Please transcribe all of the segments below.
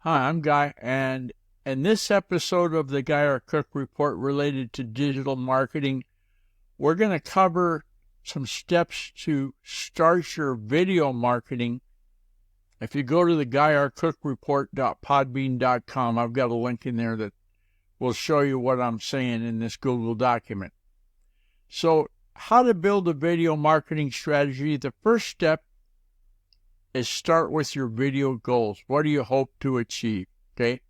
Hi, I'm Guy, and in this episode of the Guy Our Cook Report related to digital marketing, we're going to cover some steps to start your video marketing. If you go to the theguyrcookreport.podbean.com, I've got a link in there that will show you what I'm saying in this Google document. So, how to build a video marketing strategy. The first step is start with your video goals. What do you hope to achieve? Okay.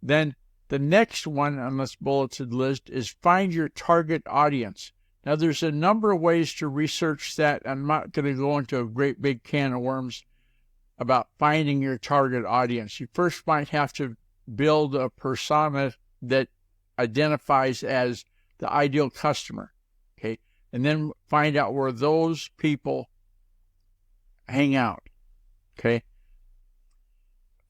Then the next one on this bulleted list is find your target audience. Now, there's a number of ways to research that. I'm not going to go into a great big can of worms about finding your target audience. You first might have to build a persona that identifies as the ideal customer. Okay. And then find out where those people hang out. Okay.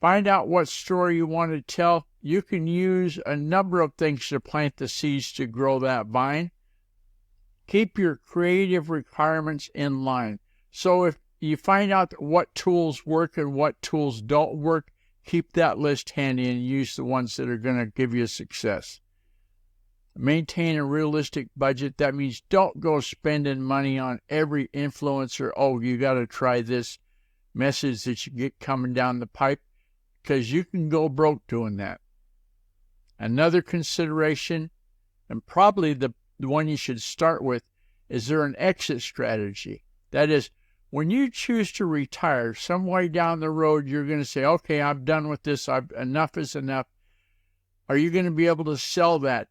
Find out what story you want to tell. You can use a number of things to plant the seeds to grow that vine. Keep your creative requirements in line. So if you find out what tools work and what tools don't work, keep that list handy and use the ones that are going to give you success. Maintain a realistic budget. That means don't go spending money on every influencer. Oh, you got to try this message that you get coming down the pipe, because you can go broke doing that. Another consideration, and probably the one you should start with, is there an exit strategy? That is, when you choose to retire, some way down the road, you're going to say, okay, I'm done with this. Enough is enough. Are you going to be able to sell that?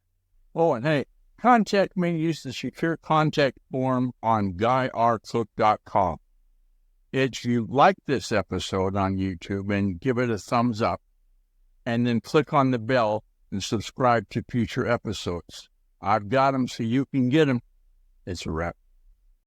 Oh, and hey, contact me. Use the secure contact form on guyrcook.com. If you like this episode on YouTube, and give it a thumbs up, and then click on the bell and subscribe to future episodes. I've got them so you can get them. It's a wrap.